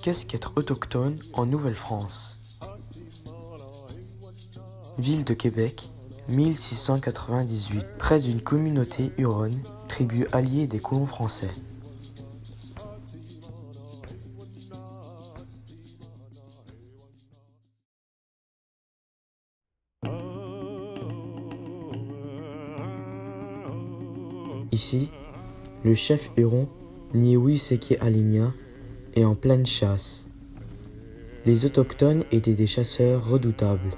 Qu'est-ce qu'être autochtone en Nouvelle-France? Ville de Québec, 1698, près d'une communauté huronne, tribu alliée des colons français. Ici, le chef huron, Niéouï-Séké Alinia, est en pleine chasse. Les autochtones étaient des chasseurs redoutables.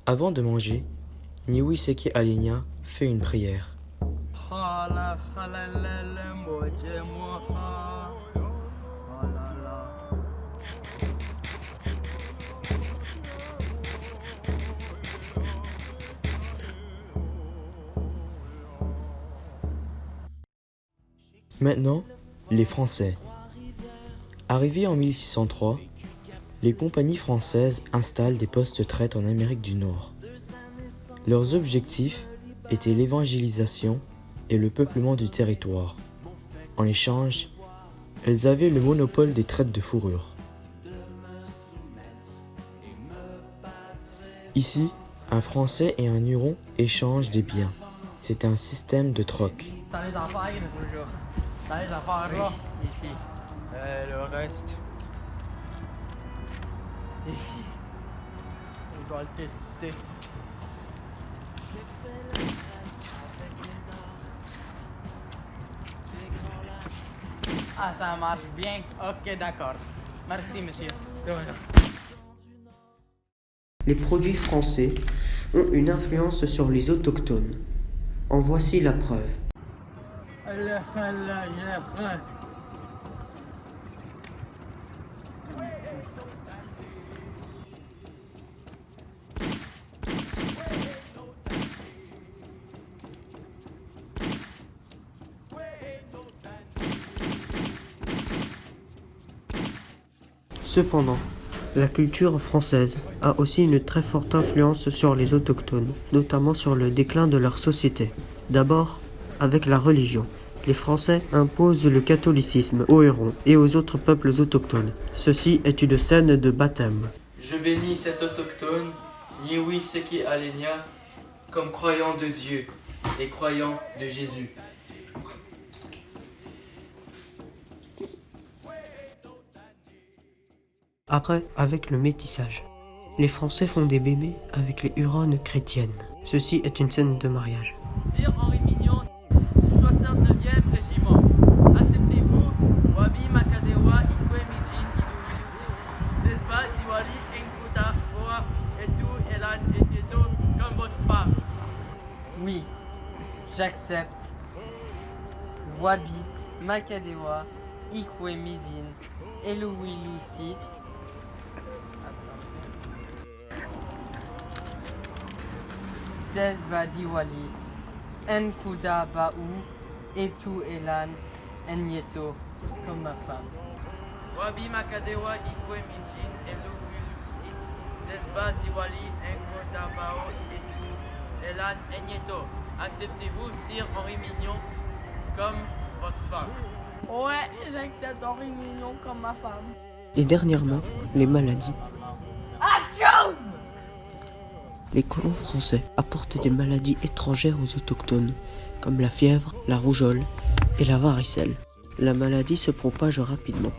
Avant de manger, Niéouï-Séké Alinia fait une prière. Maintenant, les Français. Arrivés en 1603, les compagnies françaises installent des postes de traite en Amérique du Nord. Leurs objectifs étaient l'évangélisation et le peuplement du territoire. En échange, elles avaient le monopole des traites de fourrure. Ici, un Français et un Huron échangent des biens. C'est un système de troc. T'as les affaires, toujours. T'as les affaires là, ici. Le reste. Ici. On doit le tester. Ah, ça marche bien. Ok, d'accord. Merci, monsieur. De rien. Les produits français ont une influence sur les autochtones. En voici la preuve. Cependant, la culture française a aussi une très forte influence sur les autochtones, notamment sur le déclin de leur société. D'abord, avec la religion. Les Français imposent le catholicisme aux Hurons et aux autres peuples autochtones. Ceci est une scène de baptême. Je bénis cet autochtone, Niéouï-Séké Alinia, comme croyant de Dieu et croyant de Jésus. Après, avec le métissage. Les Français font des bébés avec les Huronnes chrétiennes. Ceci est une scène de mariage. Sir Henri Mignon, 69e régiment. Acceptez-vous, Wabi Makadewa, Ikwe Mijin, Idu Desba, Diwali, Enkuta, Boa, Etu, Elan, Etieto, comme votre femme. Oui, j'accepte. Wabit, Makadewa, Ikwe Midin, Elouilousit. Desba Diwali, Enkuda Baou, Etu Elan, Enyeto, comme ma femme. Wabi Makadewa, Ikwe Mijin, Elouilousit, Desba Diwali, Enkuda Baou, Etu Elan, Enyeto. Acceptez-vous, Sir Henri Mignon, comme votre femme? Ouais, j'accepte Henri Mignon comme ma femme. Et dernièrement, les maladies. Les colons français apportent des maladies étrangères aux autochtones, comme la fièvre, la rougeole et la varicelle. La maladie se propage rapidement.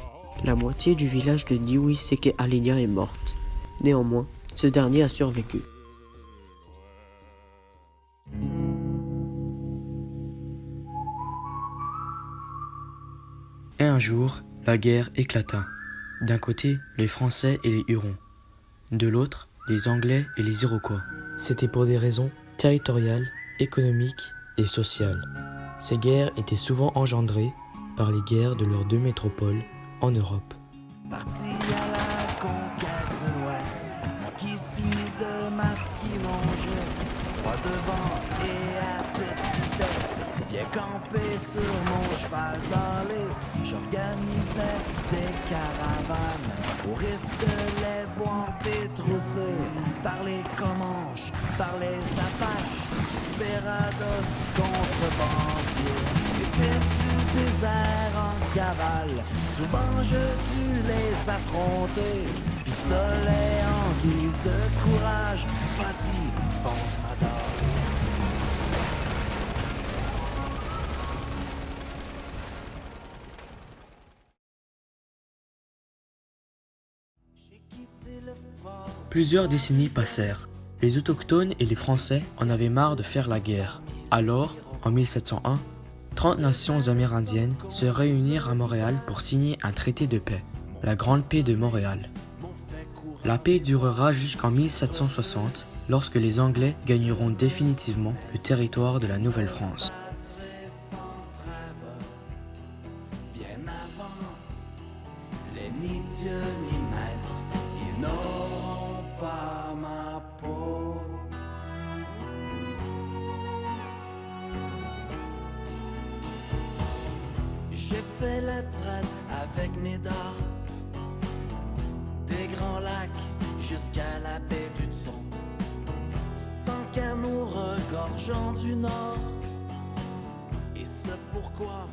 La moitié du village de Niéouï-Séké Alinia est morte. Néanmoins, ce dernier a survécu. Et un jour, la guerre éclata. D'un côté, les Français et les Hurons. De l'autre, les Anglais et les Iroquois. C'était pour des raisons territoriales, économiques et sociales. Ces guerres étaient souvent engendrées par les guerres de leurs deux métropoles en Europe. Parti à la conquête de l'Ouest, moi qui suis de masse qui longe, pas devant et à toute vitesse, bien campé sur mon cheval dallé, j'organisais des caravanes au risque de les voir détroussés par les Comanches, par les Apaches, Desperados, contrebandiers. Ces fils du désert en cavale, souvent je dû les affronter. Pistolet en guise de courage, vas-y, fonce madame. Plusieurs décennies passèrent. Les autochtones et les Français en avaient marre de faire la guerre. Alors, en 1701, 30 nations amérindiennes se réunirent à Montréal pour signer un traité de paix, la Grande Paix de Montréal. La paix durera jusqu'en 1760, lorsque les Anglais gagneront définitivement le territoire de la Nouvelle-France. Bien avant, les ni Dieu ni maître, ils n'auront pas ma peau. J'ai fait la traite avec mes dards, des grands lacs jusqu'à la baie du Thon, sans canaux regorgeant du nord. Et c'est pourquoi